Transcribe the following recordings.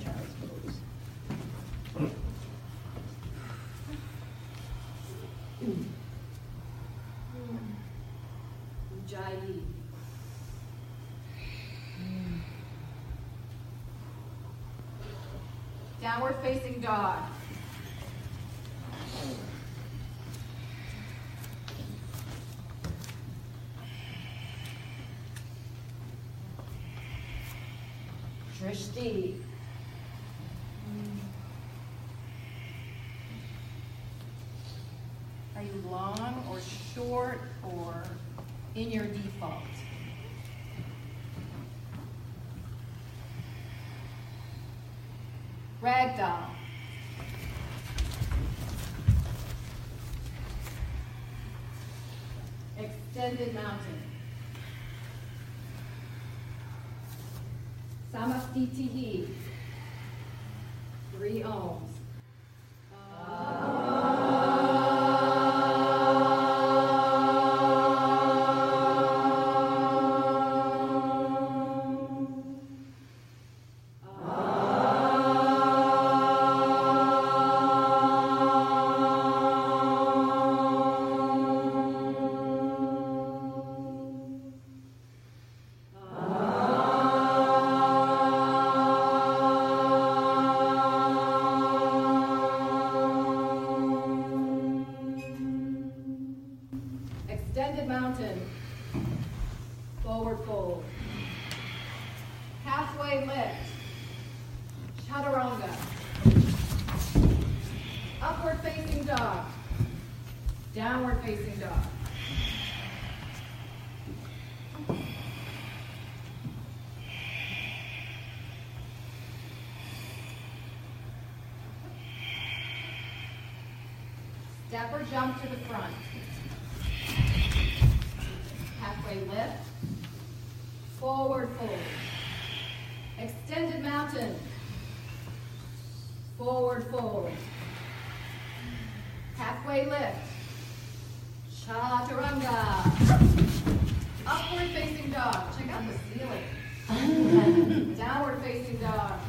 Child's pose. Ujjayi. Downward facing dog. Drishti. Are you long or short or in your default? Ragdoll. Extended mountain. Samastitihi. 3 ohms. Extended mountain, forward fold, halfway lift, chaturanga, upward facing dog, downward facing dog. Step or jump to the front. Halfway lift, forward fold, extended mountain, forward fold, halfway lift, chaturanga, upward facing dog, check out the ceiling, downward facing dog,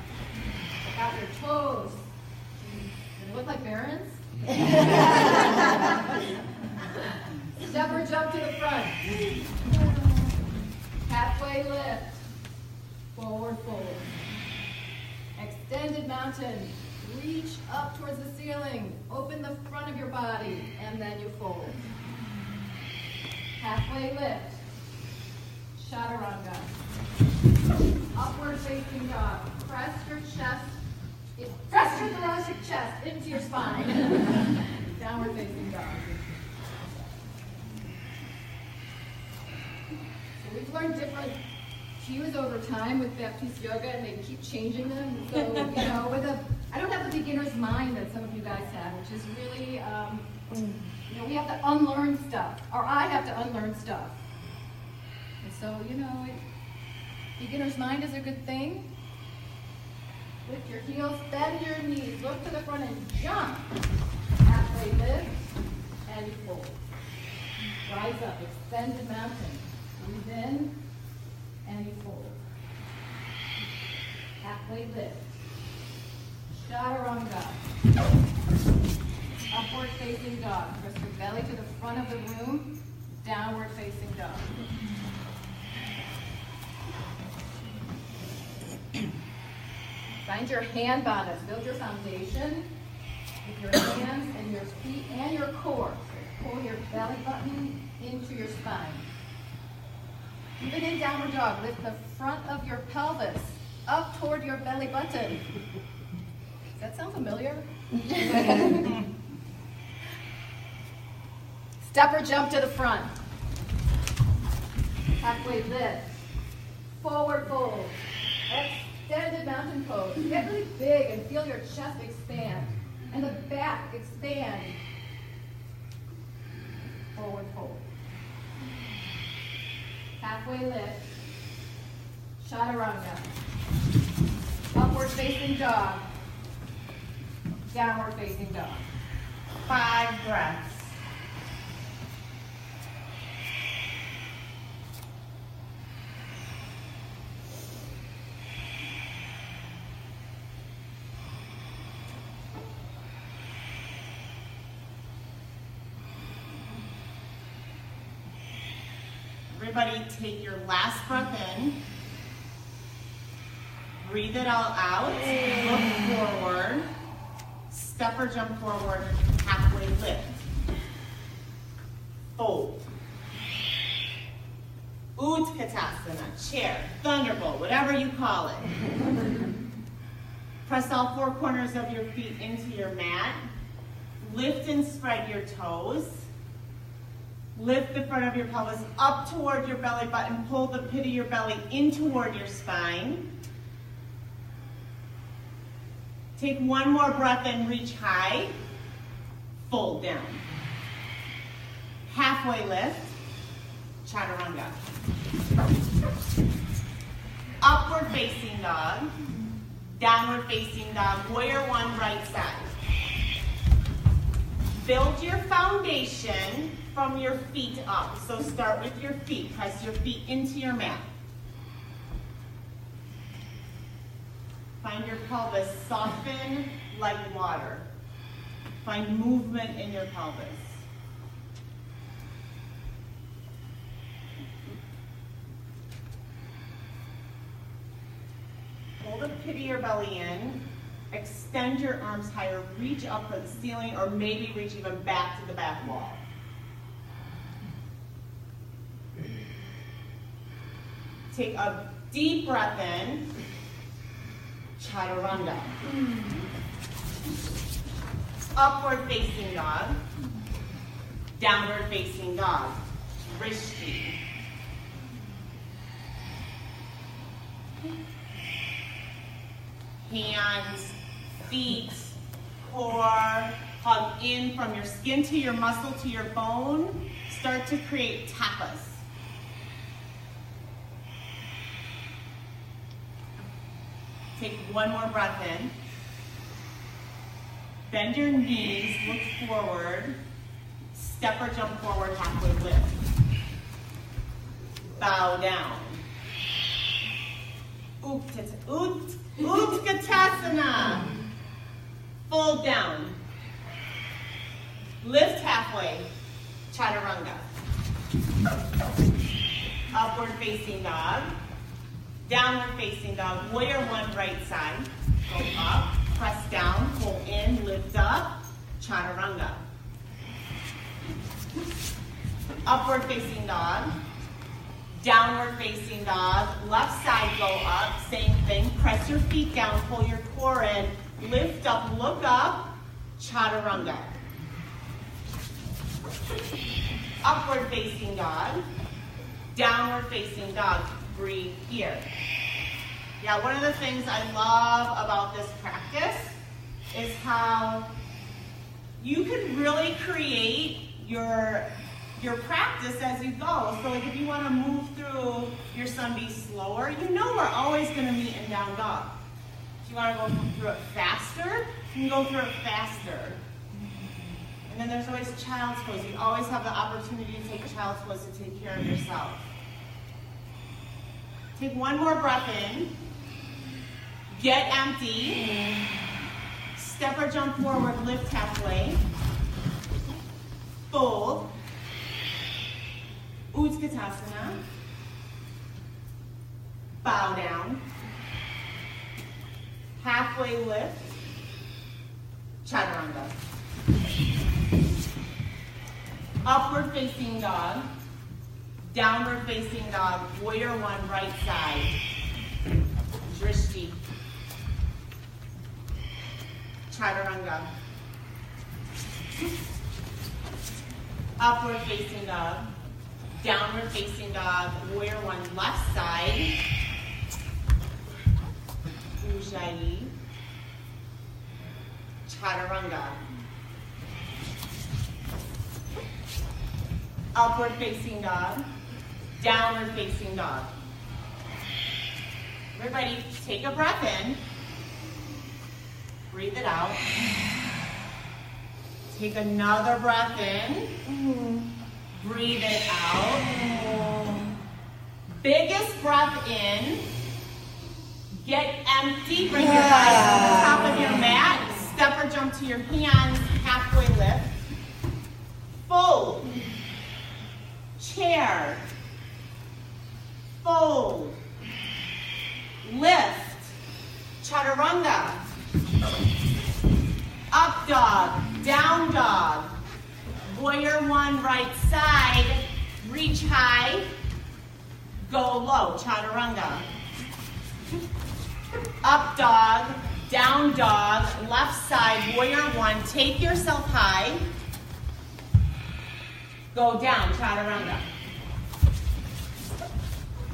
check out your toes, do they look like Barons? Step or jump to the front. Halfway lift. Forward fold. Extended mountain. Reach up towards the ceiling. Open the front of your body, and then you fold. Halfway lift. Chaturanga. Upward facing dog. Press your chest. Press your thoracic chest into your spine. Downward facing dog. We've learned different cues over time with Baptiste Yoga, and they keep changing them. So, I don't have the beginner's mind that some of you guys have, which is really, we have to unlearn stuff, or I have to unlearn stuff. And so, beginner's mind is a good thing. Lift your heels, bend your knees, look to the front and jump. Halfway lift, and you fold. Rise up, extended mountain. Breathe in, and you fold. Halfway lift. Chaturanga. Upward facing dog. Press your belly to the front of the room. Downward facing dog. Find your hand bandhas. Build your foundation with your hands and your feet and your core. Pull your belly button into your spine. Even in downward dog, lift the front of your pelvis up toward your belly button. Does that sound familiar? Step or jump to the front. Halfway lift. Forward fold. Extended mountain pose. Get really big and feel your chest expand. And the back expand. Forward fold. Halfway lift. Chaturanga. Upward facing dog. Downward facing dog. 5 breaths. Everybody take your last breath in. Breathe it all out. Look forward. Step or jump forward. Halfway lift. Fold. Utkatasana, chair, thunderbolt, whatever you call it. Press all four corners of your feet into your mat. Lift and spread your toes. Lift the front of your pelvis up toward your belly button. Pull the pit of your belly in toward your spine. Take one more breath and reach high. Fold down. Halfway lift. Chaturanga. Upward facing dog. Downward facing dog. Warrior one, right side. Build your foundation from your feet up. So start with your feet. Press your feet into your mat. Find your pelvis soften like water. Find movement in your pelvis. Pull the pit of your belly in. Extend your arms higher. Reach up for the ceiling, or maybe reach even back to the back wall. Take a deep breath in. Chaturanga. Upward facing dog. Downward facing dog. Drishti. Hands, feet, core, hug in from your skin to your muscle to your bone. Start to create tapas. Take one more breath in. Bend your knees, look forward. Step or jump forward, halfway lift. Bow down. Utkatasana. Fold down. Lift halfway. Chaturanga. Upward facing dog. Downward facing dog. Warrior one, right side. Go up. Press down. Pull in. Lift up. Chaturanga. Upward facing dog. Downward facing dog. Left side go up. Same thing. Press your feet down. Pull your core in. Lift up. Look up. Chaturanga. Upward facing dog. Downward facing dog. Breathe here. Yeah, one of the things I love about this practice is how you can really create your practice as you go. So like if you want to move through your Sunday slower, you know we're always going to meet in down dog. If you want to go through it faster, you can go through it faster. And then there's always child's pose. You always have the opportunity to take child's pose to take care of yourself. Take one more breath in. Get empty. Step or jump forward, lift halfway. Fold. Utkatasana. Bow down. Halfway lift. Chaturanga. Upward facing dog. Downward facing dog. Warrior one, right side. Drishti. Chaturanga. Upward facing dog. Downward facing dog. Warrior one, left side. Ujjayi. Chaturanga. Upward facing dog. Downward facing dog. Everybody, take a breath in. Breathe it out. Take another breath in. Breathe it out. Biggest breath in. Get empty. Bring your eyes to the top of your mat. Step or jump to your hands. Halfway lift. Fold. Chair. fold, lift, chaturanga, up dog, down dog, warrior one right side, reach high, go low, chaturanga, up dog, down dog, left side, warrior one, take yourself high, go down, chaturanga,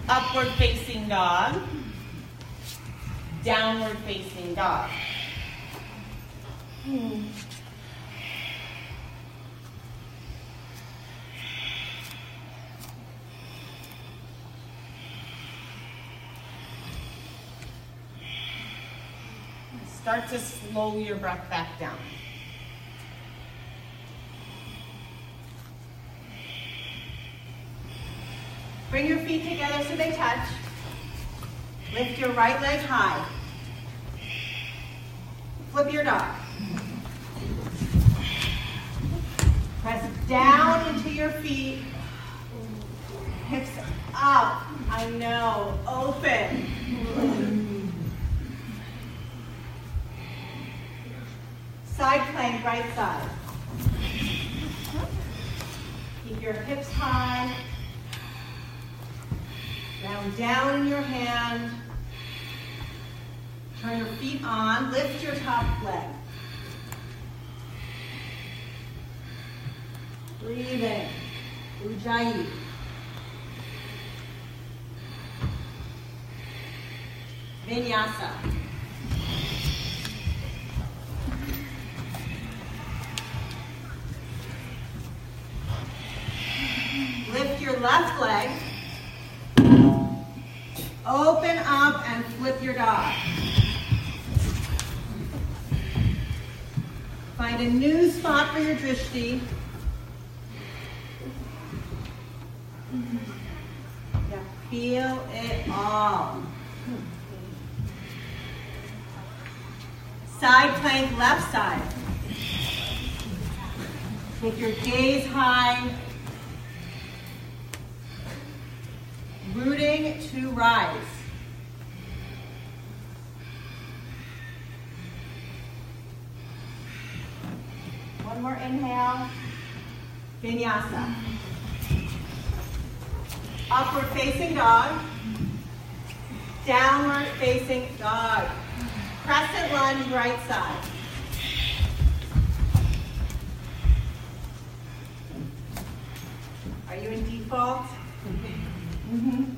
upward facing dog, downward facing dog. Start to slow your breath back down. Bring your feet together so they touch. Lift your right leg high. Flip your dog. Press down into your feet. Hips up. I know. Open. Side plank, right side. Keep your hips high. Round down in your hand. Turn your feet on. Lift your top leg. Breathe in. Ujjayi. Vinyasa. Lift your left leg. Open up and flip your dog. Find a new spot for your drishti. Yeah, feel it all. Side plank, left side. Take your gaze high. Rooting to rise. One more inhale. Vinyasa. Upward facing dog. Downward facing dog. Crescent lunge, right side. Are you in default? I'm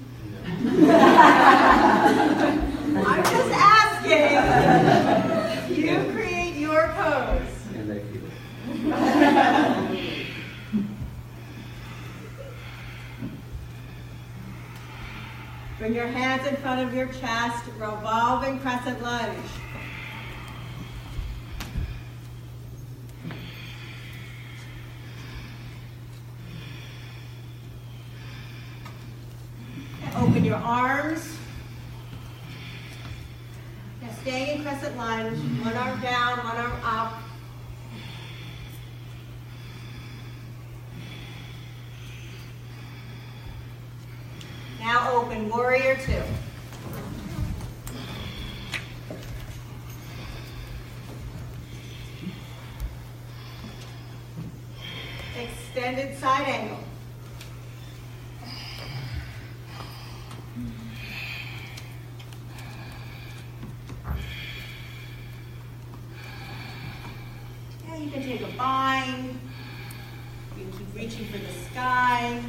just asking. You create your pose. And I feel it. Bring your hands in front of your chest, revolving crescent lunge. Open your arms. Staying in crescent lunge. One arm down, one arm up. Now open, warrior two. Extended side angle. You can take a bind. You can keep reaching for the sky.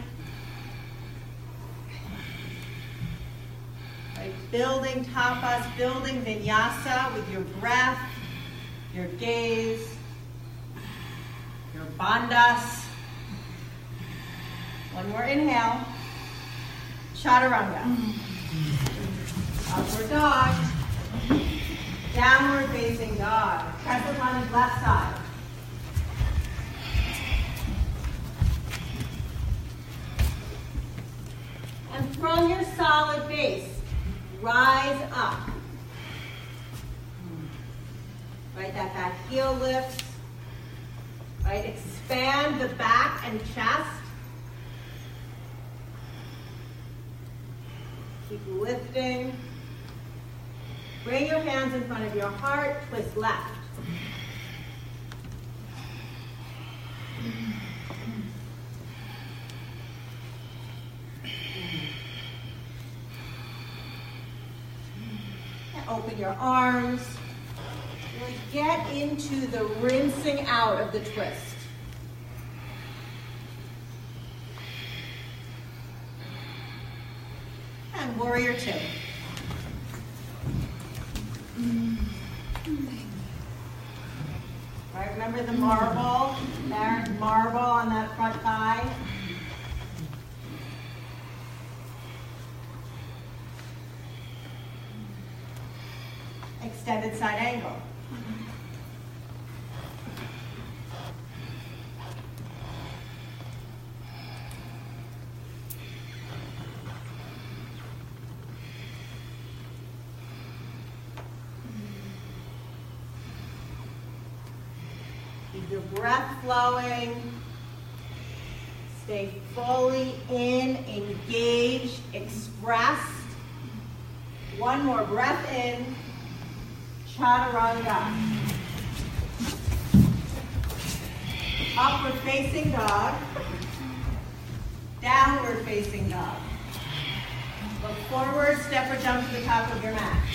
Right, building tapas, building vinyasa with your breath, your gaze, your bandhas. One more inhale. Chaturanga. Upward dog. Downward facing dog. Crescent lunge, left side. And from your solid base, rise up. Right, that back heel lifts. Right, expand the back and chest. Keep lifting. Bring your hands in front of your heart, twist left. And open your arms. Really get into the rinsing out of the twist. And warrior two. Right, remember the marble, there, marble on that front thigh. Extended side angle. Keep your breath flowing. Stay fully in, engaged, expressed. One more breath in. Chaturanga. Upward facing dog. Downward facing dog. Look forward, step or jump to the top of your mat.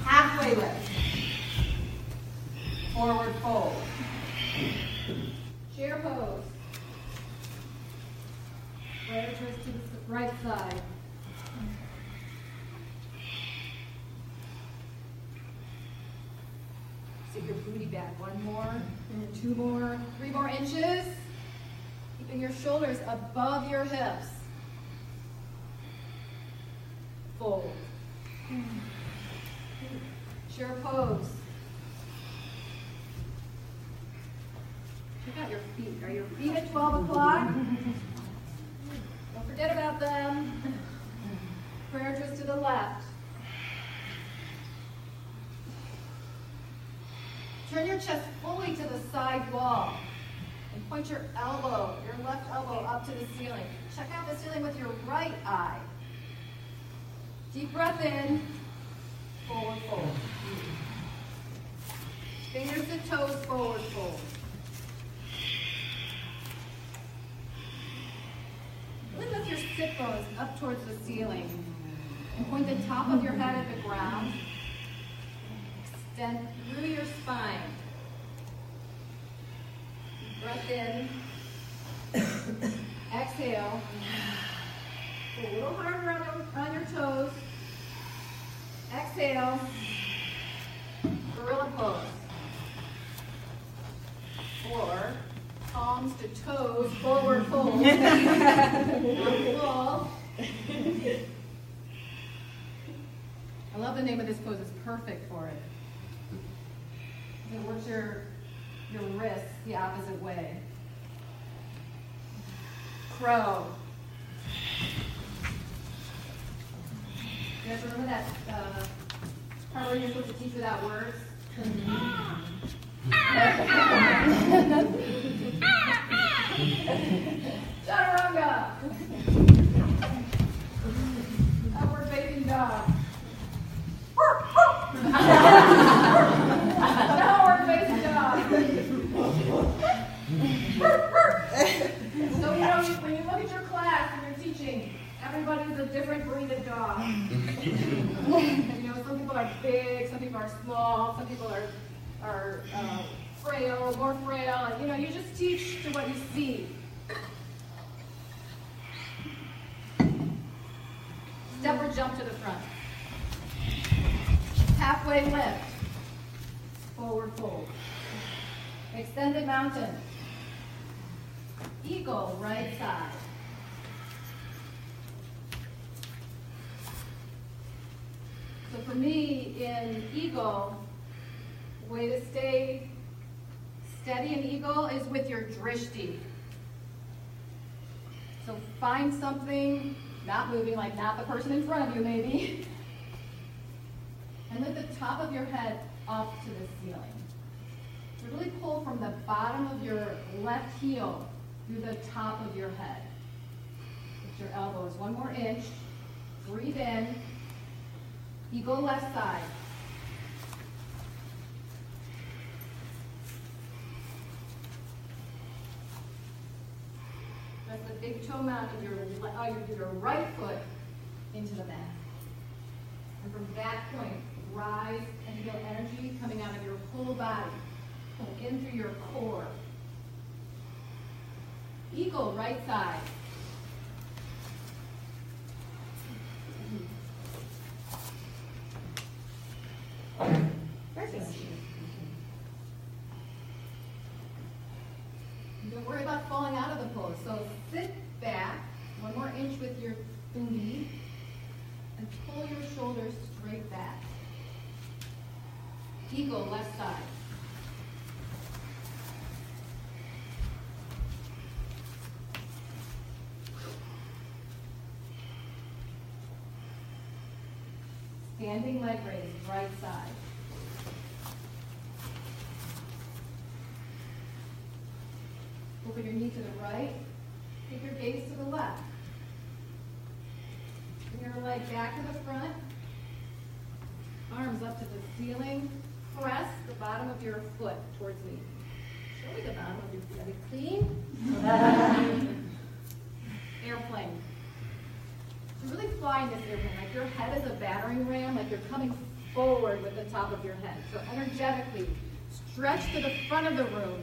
Halfway lift. Forward fold. Chair pose. Right twist to the right side. Sit your booty back. One more, and 2 more, 3 more inches. Keeping your shoulders above your hips. Fold. Chair pose. Check out your feet. Are your feet at 12 o'clock? Don't forget about them. Prayer twist to the left. Turn your chest fully to the side wall. And point your elbow, your left elbow up to the ceiling. Check out the ceiling with your right eye. Deep breath in. Forward fold. Fingers to toes, forward fold. Really lift your sit bones up towards the ceiling. And point the top of your head at the ground. Extend through your spine. Breath in. Exhale. Go a little harder on your toes. Exhale. Gorilla pose. Or palms to toes, forward fold. Full. I love the name of this pose. It's perfect for it. It works your wrists the opposite way. Crow. You guys remember that part where you're supposed to teach without words? Chaturanga. Upward facing dog. Downward facing dog. So when you look at your class and you're teaching, everybody's a different breed of dog. Some people are big, some people are small, some people are frail, more frail. You just teach to what you see. Step or jump to the front. Halfway lift. Forward fold. Extended mountain. Eagle, right side. So for me, in eagle, the way to stay steady in eagle is with your drishti. So find something, not moving, like not the person in front of you maybe, and lift the top of your head up to the ceiling. So really pull from the bottom of your left heel through the top of your head. your elbows. 1 more inch. Breathe in. Eagle left side. Press the big toe mounted your right foot into the mat. And from that point, rise and feel energy coming out of your whole body. Pull in through your core. Eagle, right side. Perfect. Don't worry about falling out of the pose. So sit back, 1 more inch with your booty, and pull your shoulders straight back. Eagle, left side. Standing leg raise, right side. Open your knee to the right. Take your gaze to the left. Bring your leg back to the front. Arms up to the ceiling. Press the bottom of your foot towards me. Show me the bottom of your foot. Are we clean? Airplane. So really flying this airplane, like your head is a battering ram, like you're coming forward with the top of your head. So energetically, stretch to the front of the room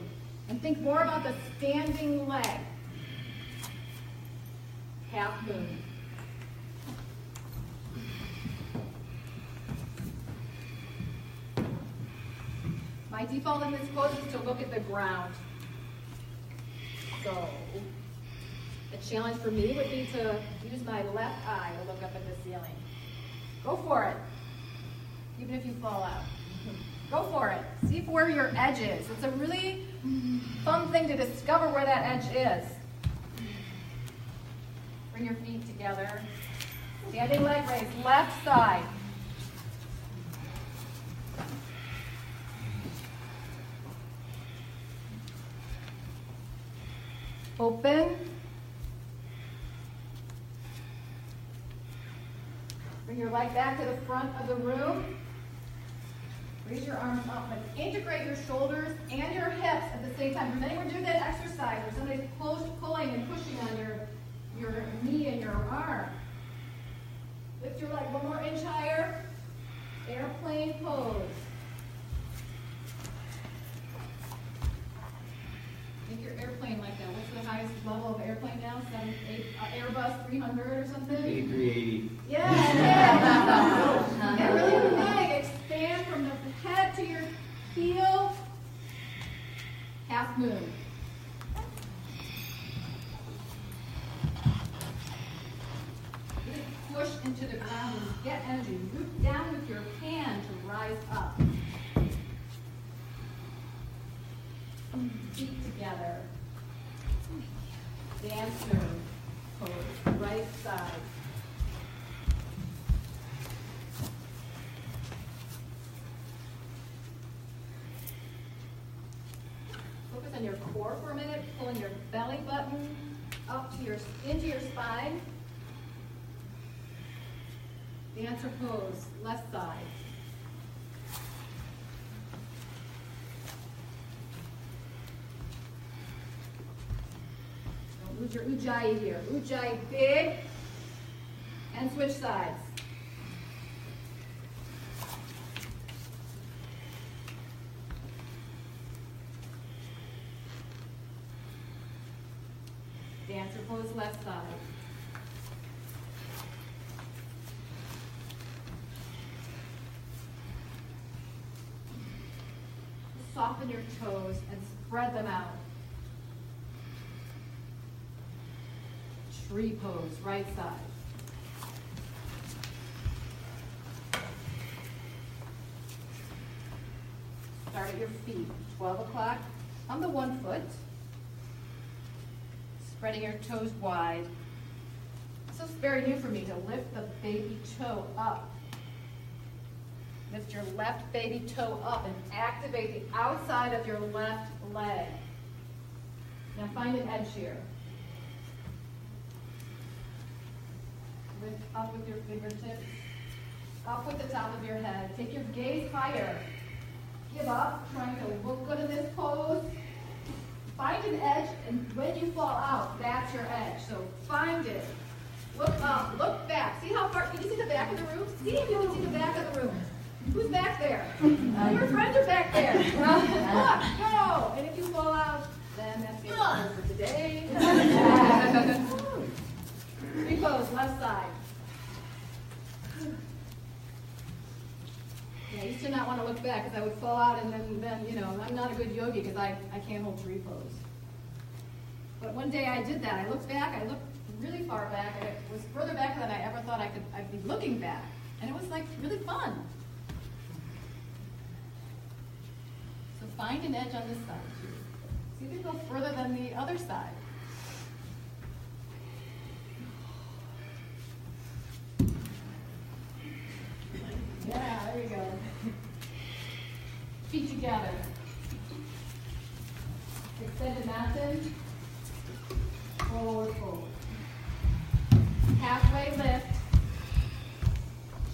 and think more about the standing leg. Half moon. My default in this pose is to look at the ground. So, a challenge for me would be to use my left eye to look up at the ceiling. Go for it, even if you fall out. Go for it. See where your edge is. It's a really fun thing to discover where that edge is. Bring your feet together. Standing leg raise, left side. Open. Bring your leg back to the front of the room. Raise your arms up, but integrate your shoulders and your hips at the same time. Remember, we're doing that exercise where somebody's pulling and pushing on your knee and your arm. Lift your leg 1 more inch higher. Airplane pose. Make your airplane like that. What's the highest level of airplane now? 7, 8, Airbus 300 or something? A380. Yeah. Get really big. Expand from the head to your heel. Half moon. Really push into the ground and get energy. Root down with your hand to rise up. Feet together. Dancer pose. Right side. Focus on your core for a minute, pulling your belly button up to into your spine. Dancer pose, left side. Don't lose your ujjayi here. Ujjayi big, and switch sides. Dancer pose, left side. Soften your toes and spread them out. Tree pose, right side. Start at your feet, 12 o'clock on the 1 foot. Spreading your toes wide. This is very new for me, to lift the baby toe up. Lift your left baby toe up and activate the outside of your left leg. Now find an edge here. Lift up with your fingertips. Up with the top of your head. Take your gaze higher. Give up, trying to look good in this pose. Find an edge, and when you fall out, that's your edge. So find it. Look up, look back. See how far, can you see the back of the room? See if you can see the back of the room. Who's back there? Your friends are back there. Look, go. And if you fall out, then that's it for today. Repose, left side. Yeah, I used to not want to look back because I would fall out and then you know, I'm not a good yogi because I can't hold tree pose. But one day I did that. I looked back, I looked really far back. I was further back than I ever thought I'd be looking back. And it was like really fun. So find an edge on this side too. See if you go further than the other side. Yeah, there you go. Feet together. Extended mountain. Forward fold. Halfway lift.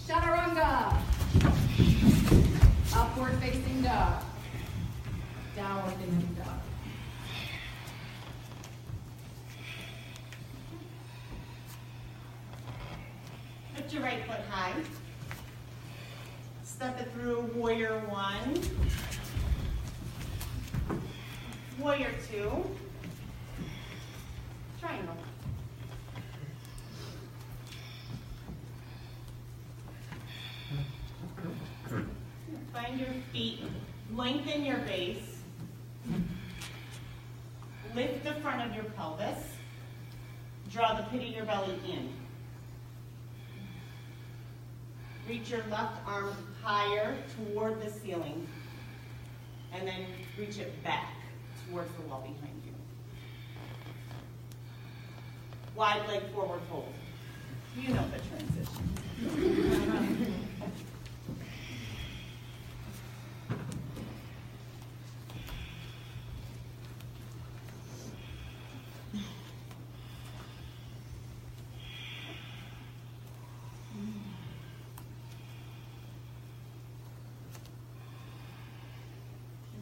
Chaturanga. Upward facing dog. Downward facing dog. Lift your right foot high. Step it through warrior one. Warrior two. Triangle. Find your feet. Lengthen your base. Lift the front of your pelvis. Draw the pit of your belly in. Reach your left arm higher toward the ceiling. And then reach it back towards the wall behind you. Wide leg forward fold. You know the transition.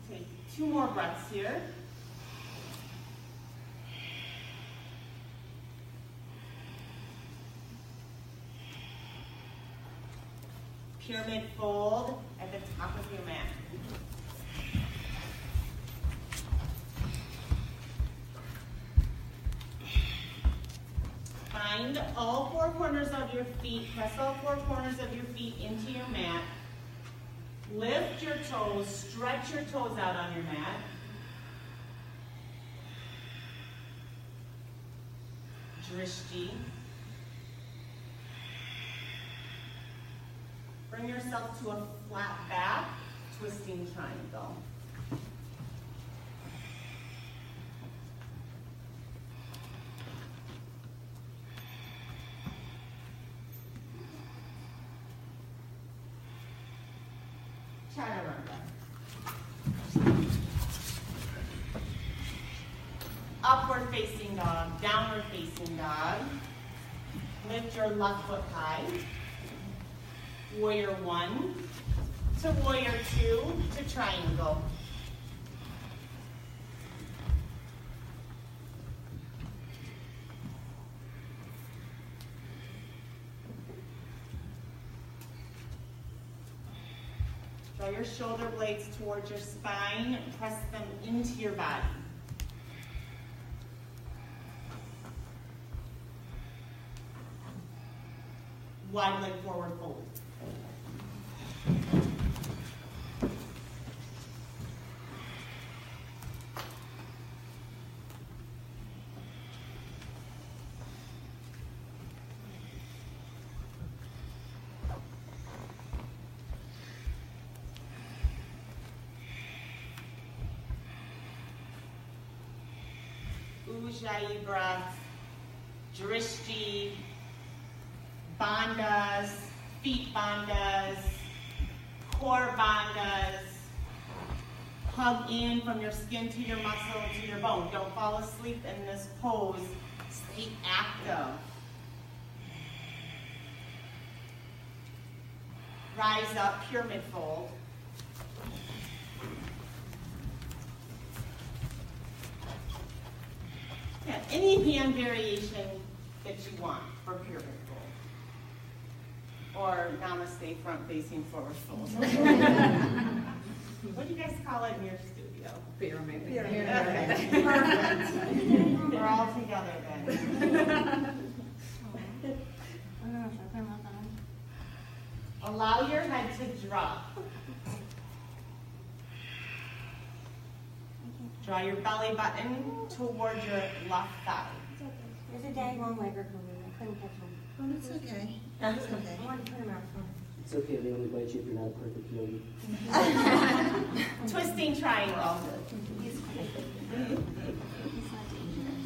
Take 2 more breaths here. Pyramid fold at the top of your mat. Find all 4 corners of your feet, press all 4 corners of your feet into your mat. Lift your toes, stretch your toes out on your mat. Drishti. Bring yourself to a flat back, twisting triangle. Chaturanga. Upward facing dog, downward facing dog. Lift your left foot high. Warrior one to warrior two to triangle. Draw your shoulder blades towards your spine and press them into your body. Wide leg forward fold. Ujjayi breath, Drishti, bandhas, feet bandhas, core bandhas. Hug in from your skin to your muscle to your bone. Don't fall asleep in this pose. Stay active. rise up, pyramid fold. Yeah, any hand variation that you want for pyramid fold. Or namaste, front facing forward fold. What do you guys call it in your studio? Pyramid. Okay. Perfect. We're all together then. Allow your head to drop. Draw your belly button toward your left thigh. There's a daggone legger coming. I couldn't catch him. Oh, it's okay. That's okay. I wanted to put him out front. It's okay, they only bite you if you're not a perfect yogi. Twisting triangle. He's not dangerous.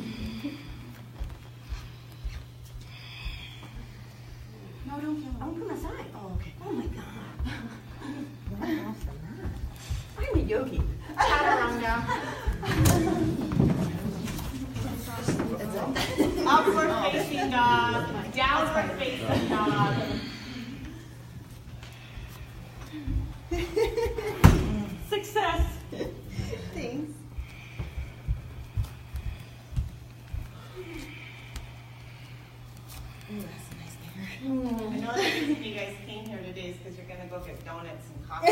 No, don't kill him. I'm from the side. Oh, okay. Oh my God. I'm a yogi. Chaturanga. Upward facing dog. Downward facing dog. Success. Thanks. Oh, that's a nice there. I know the reason you guys came here today is because you're going to go get donuts and coffee.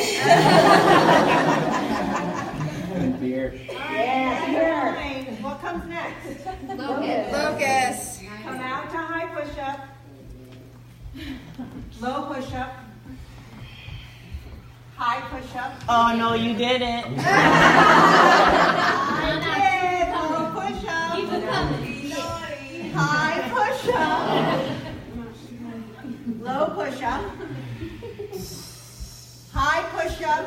And beer. Yeah. Fine. What comes next? Locust. Come out to high push-up. Low push-up. High push-up. Oh, no, you didn't. I did. Low push-up. Keep it coming. High push-up. Low push-up. High push-up.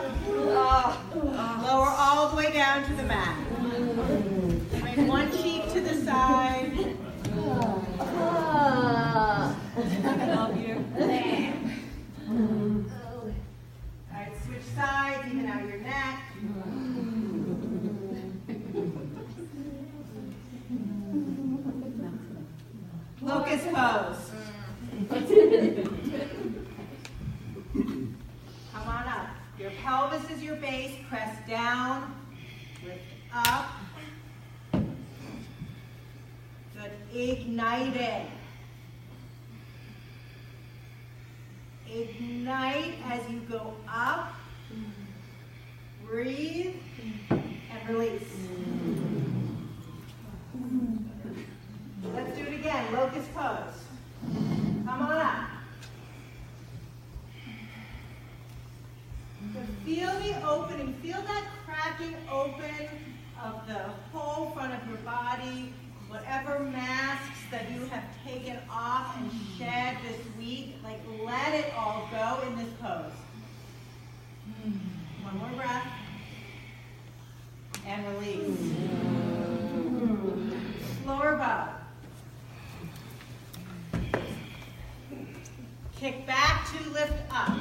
Lower all the way down to the mat. Bring one cheek to the side. Alright, switch sides, even out your neck. Locust pose. Come on up. Your pelvis is your base. Press down. Lift up. Good. Igniting. Ignite as you go up. Breathe and release. Let's do it again. Locust pose. Come on up. So feel the opening. Feel that cracking open of the whole front of your body. Whatever masks that you have taken off and shed this week, like let it all go in this pose. One more breath. And release. Lower bow. Kick back to lift up.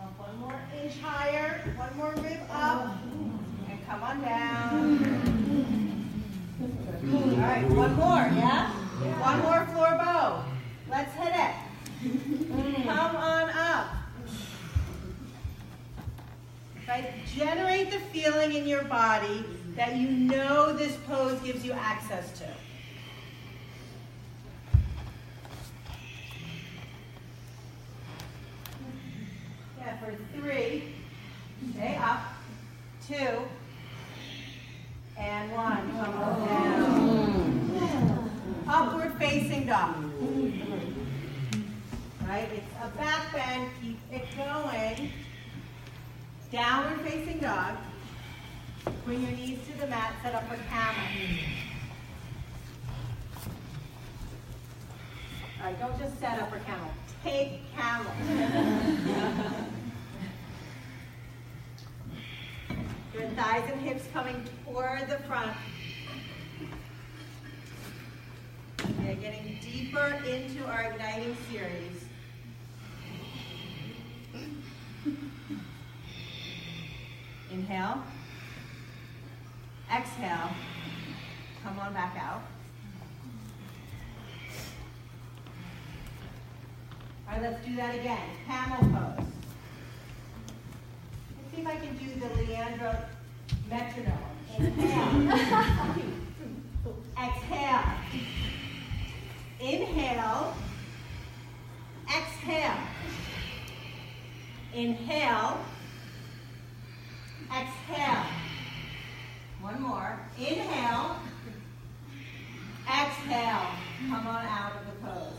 Up one more inch higher, one more rib up, and come on down. All right, one more, yeah? One more floor bow. Let's hit it. Come on up. Right? Generate the feeling in your body that you know this pose gives you access to. Yeah, for 3, stay up, 2, and 1. Come on down. Upward facing dog. Right? It's a back bend. Keep it going. Downward facing dog. Bring your knees to the mat. Set up for camel. All right, don't just set up for camel. Take camel. Your thighs and hips coming toward the front. Okay, getting deeper into our igniting series. right, let's do that again. Camel pose. Let's see if I can do the Leandro metronome. Inhale. Exhale. Inhale. Exhale. Inhale. Exhale. One more. Inhale. Exhale. Come on out of the pose.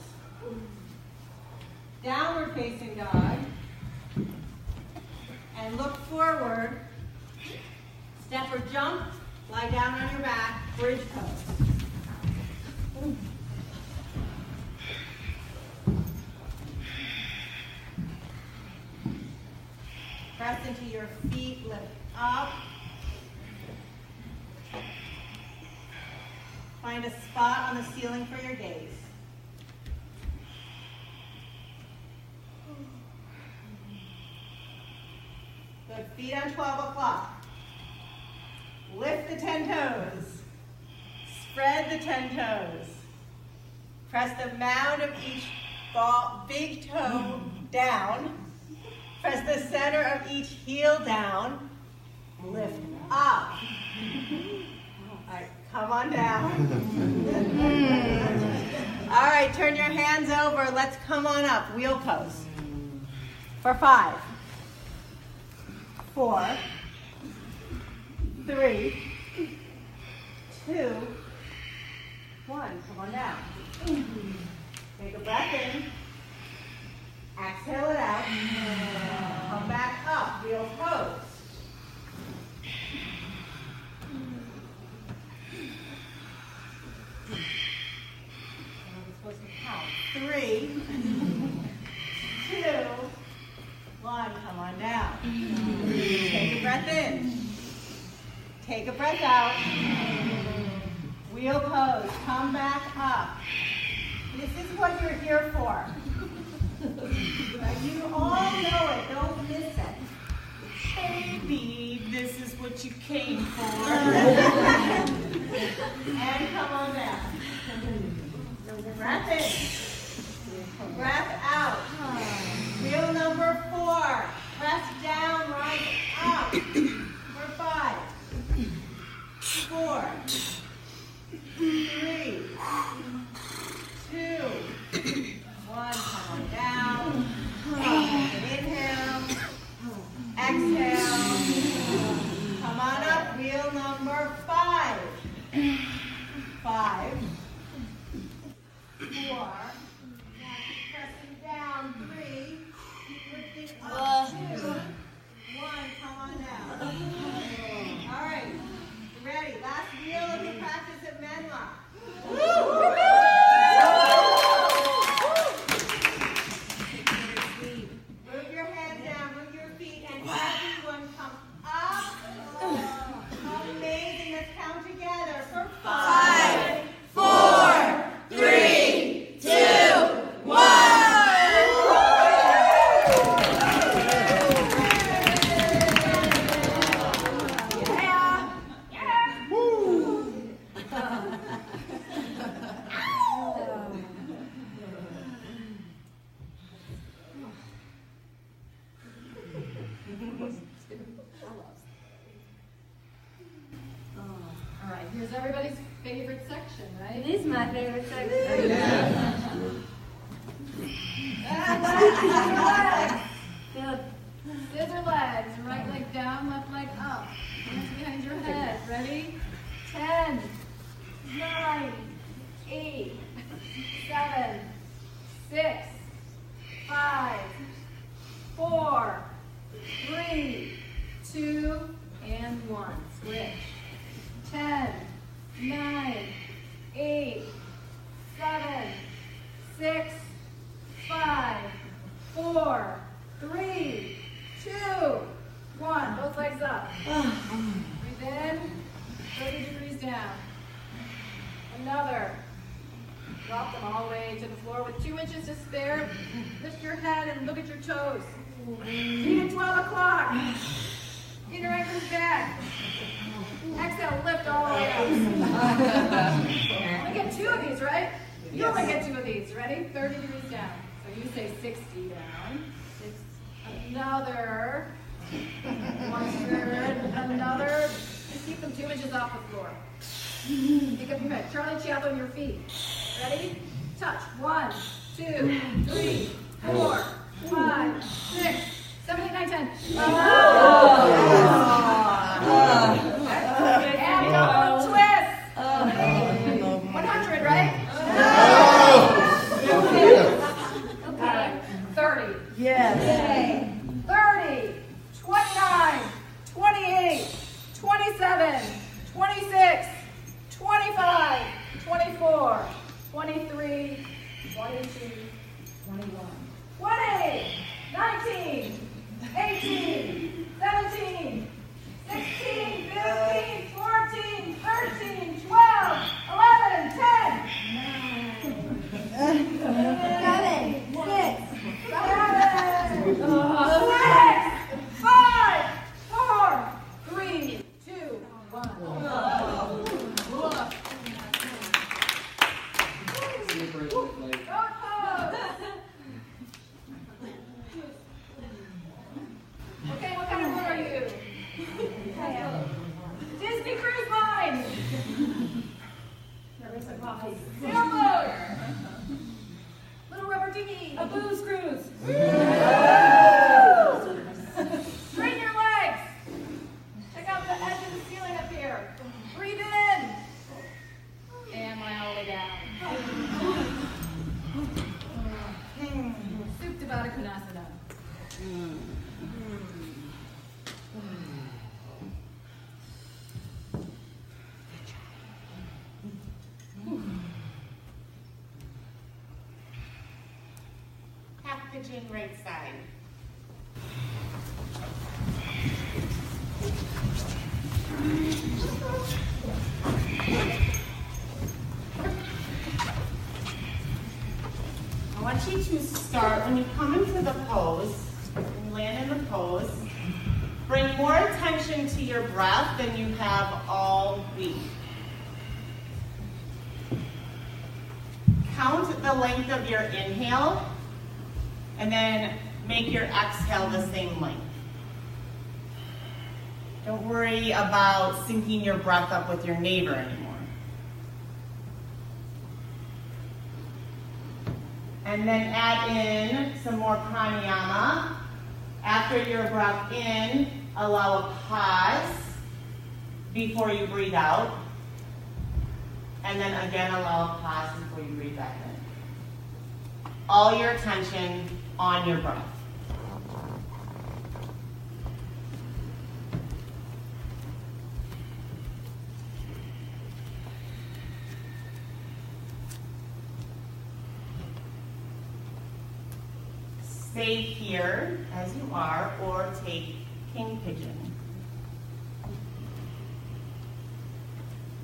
Downward facing dog. And look forward. Step or jump. Lie down on your back. Bridge pose. Press into your feet. Lift up. Find a spot on the ceiling for your gaze. Good. Feet on 12 o'clock. Lift the 10 toes. Spread the 10 toes. Press the mound of each big toe down. Press the center of each heel down. Lift up. All right, come on down. All right, turn your hands over. Let's come on up. Wheel pose. For 5, 4, 3, 2, 1. Come on down. Take a breath in. Exhale it out. Come back up. Wheel pose. We're supposed to count. 3, 2, 1. Come on down. Take a breath in. Take a breath out. Wheel pose. Come back up. This is what you're here for. You all know it. Don't miss it. Baby, this is what you came for. And come on down. Breath in. Breath out. Wheel number 4. Press down, rise up. For 5, 4, 3, 2, 1. Come on down. Inhale. Exhale. Come on up. Wheel number 5. 5, 4. Pressing down. 3. Lifting up. 2, 1. Come on down. All right. You ready? Last wheel of the practice at Menla. Move your head down, move your feet, and everyone come up. Amazing. Let's count together for 5, 4, 3, 2, 1. All right, here's everybody's favorite section, right? It is my favorite section. Scissor legs, right leg down, left leg up. Hands behind your head. Ready? 10, 9, 8, 7, 6, 5, 4, 3, 2, and 1. Switch. 10, 9, 8, 7, 6, 5, 4, 3, 2, 1. Both legs up. Breathe in. 30 degrees down. Another. Drop them all the way to the floor with 2 inches to spare. Lift your head and look at your toes. Feet at 12 o'clock. Inner ankles back. Exhale, lift all the way up. We get 2 of these, right? You only get 2 of these. Ready? 30 degrees down. So you say 60 down. Another. 100. Another. Just keep them 2 inches off the floor. Pick up your head. Charlie Chaplin, your feet. Ready? Touch. 1, 2, 3, 4, 5, 6, 7, 8, 9, 10. And double twist. 100, right? Okay. 30. Yes. 30, 29, 28, 27, 26, 25, 24, 23, 22, 21, 20, 19, 18, 17, 16, 15, 14, 13, 12, 11, 10, 9, 5, 4, 3, 2, 1. Okay, what kind of mood are you? Disney Cruise Line. Sailboat. Little rubber dinghy. A booze cruise. Straighten your legs. Check out the edge of the ceiling up here. Breathe in. And lie all the way down. Supta Baddha Konasana. Half pigeon right side. I want you to start, when you come into the pose, when you land in the pose, bring more attention to your breath than you have all week. Count the length of your inhale, and then make your exhale the same length. Don't worry about syncing your breath up with your neighbor anymore. And then add in some more pranayama. After your breath in, allow a pause before you breathe out. And then again, allow a pause before you breathe back in. All your attention on your breath. Stay here as you are, or take king pigeon.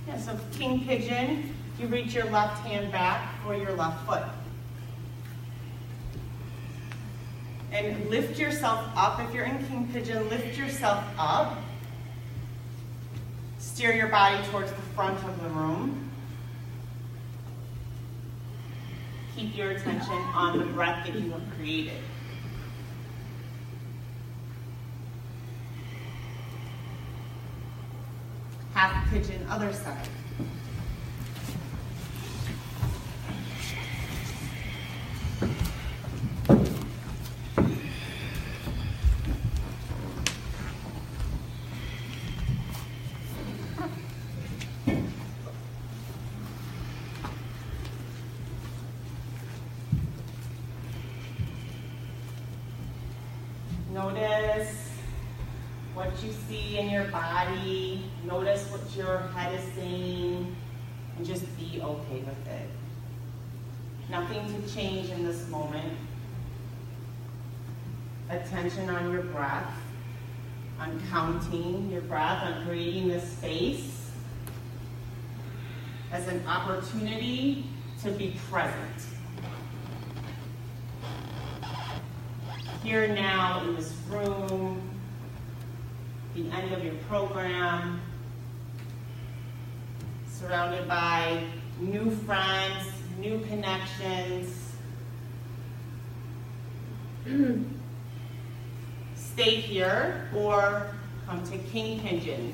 Yeah, so king pigeon, you reach your left hand back for your left foot. And lift yourself up. If you're in king pigeon, lift yourself up. Steer your body towards the front of the room. Keep your attention on the breath that you have created. Half pigeon, other side. Notice what you see in your body. Notice what your head is saying, and just be okay with it. Nothing to change in this moment. Attention on your breath, on counting your breath, on creating this space as an opportunity to be present. Here now in this room, the end of your program, surrounded by new friends, new connections, Stay here or come to king pigeon.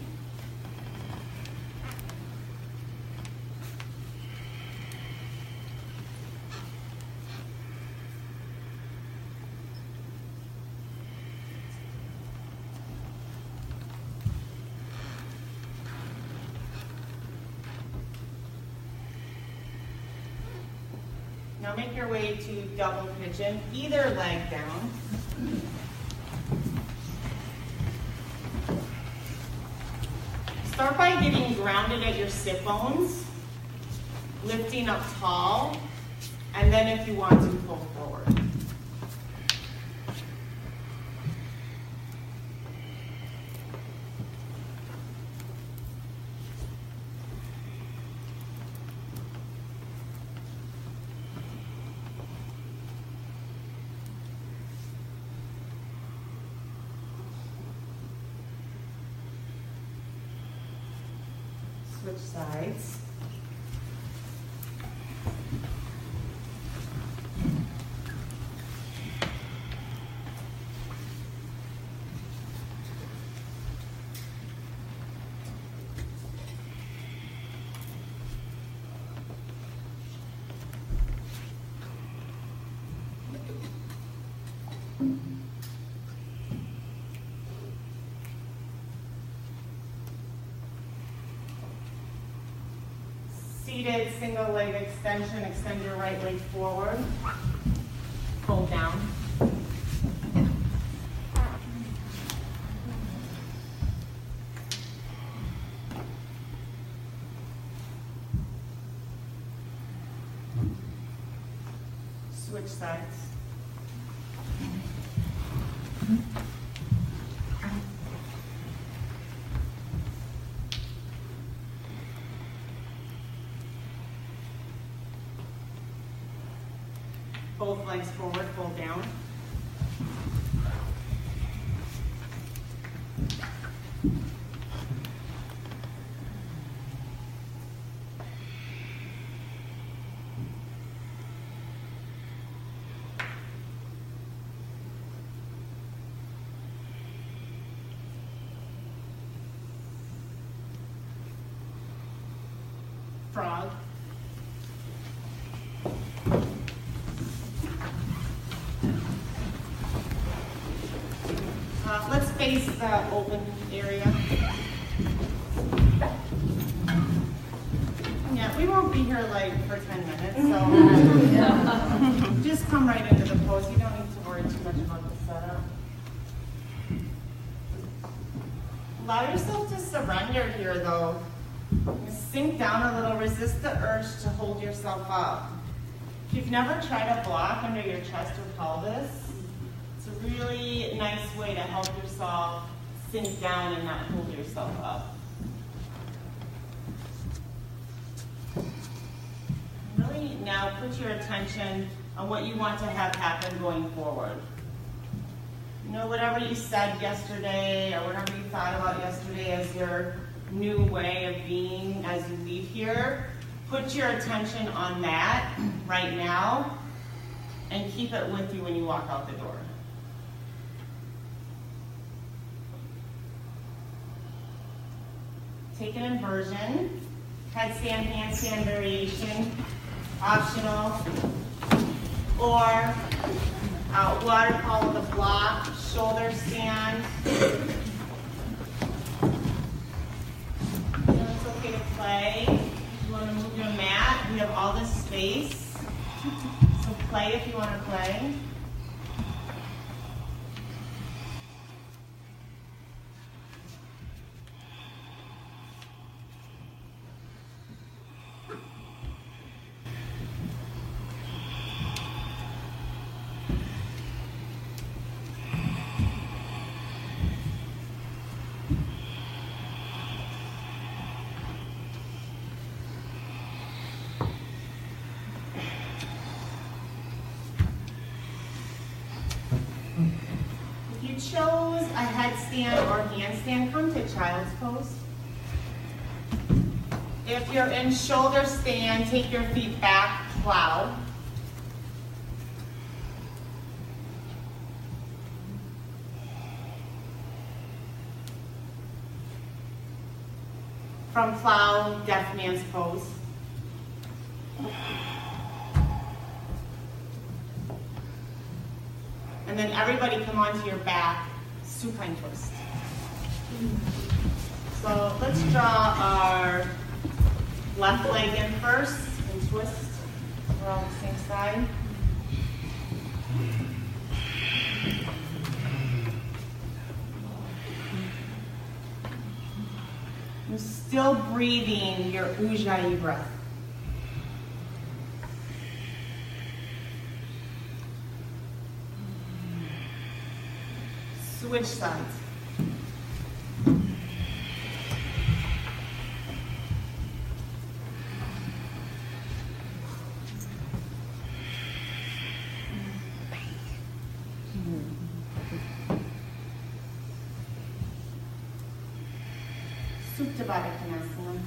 Now make your way to double pigeon, either leg down. Start by getting grounded at your sit bones, lifting up tall, and then if you want to, pull forward. Switch sides. Seated single leg extension, extend your right leg forward, pull down. Switch sides. Both legs forward, pull down. Frog. Let's face the open area. Yeah, we won't be here like for 10 minutes, so just come right into the pose. You don't need to worry too much about the setup. Allow yourself to surrender here though. Sink down a little, resist the urge to hold yourself up. If you've never tried a block under your chest or pelvis, it's a really nice way to help yourself sink down and not hold yourself up. Really now put your attention on what you want to have happen going forward. You know, whatever you said yesterday or whatever you thought about yesterday as your new way of being as you leave here, put your attention on that right now and keep it with you when you walk out the door. Take an inversion, headstand, handstand variation, optional, or waterfall with a block, shoulder stand. It's okay to play. If you want to move your mat, we have all this space. So play if you want to play. Chose a headstand or handstand, come to child's pose. If you're in shoulder stand, take your feet back, plow. from plow, deaf man's pose. And then everybody come onto your back, supine twist. So let's draw our left leg in first and twist. We're on the same side. You're still breathing your Ujjayi breath. Switch sides. Supta Baddha Konasana.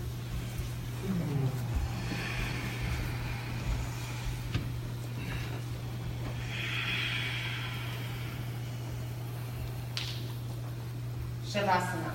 Shavasana.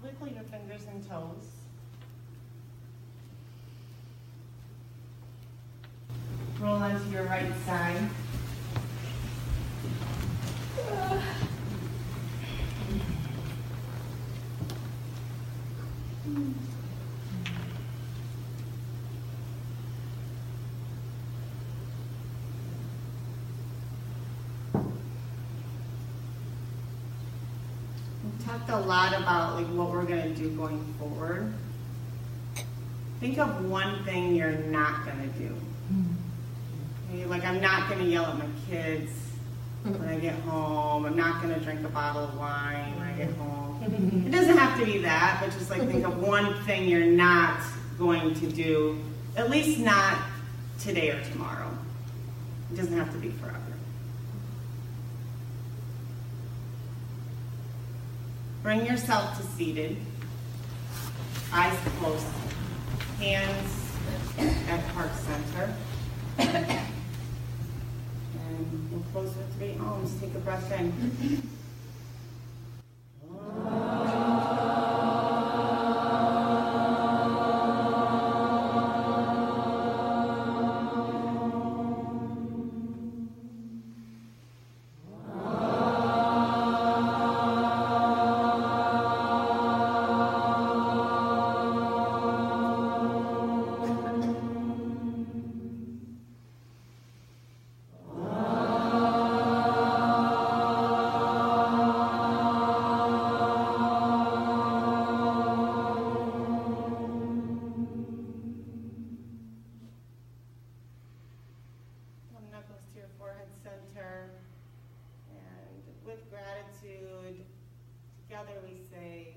wiggle your fingers and toes. Roll onto your right side. We've talked a lot about like what we're going to do going forward. Think of one thing you're not going to do. Okay, like I'm not going to yell at my kids when I get home. I'm not going to drink a bottle of wine when I get home. It doesn't have to be that, but just like think of one thing you're not going to do, at least not today or tomorrow. It doesn't have to be forever. Bring yourself to seated, eyes closed, hands at heart center. And we'll close with 3 ohms. Take a breath in. Center, and with gratitude, together we say,